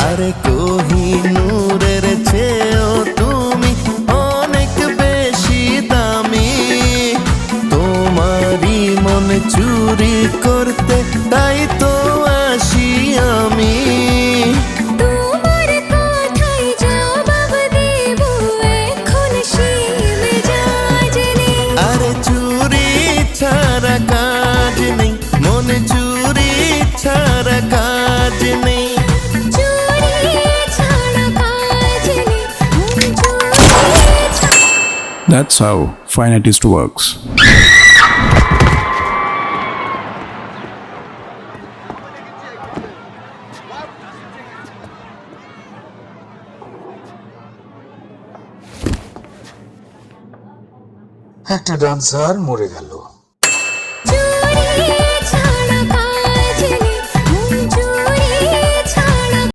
আরে কোহিনূরের চেয়েও তুমি অনেক বেশি দামি। তোমারই মন চুরি করতে তাই তো আসি আমি। তোমার কথায় জবাব দেব এখন শিবে জাজনি। আরে চুরি ছাড়া কাজ নেই, মন চুরি ছাড়া কাজ নেই। That's how fine artist works. একটা ডান্সার মরে গেল।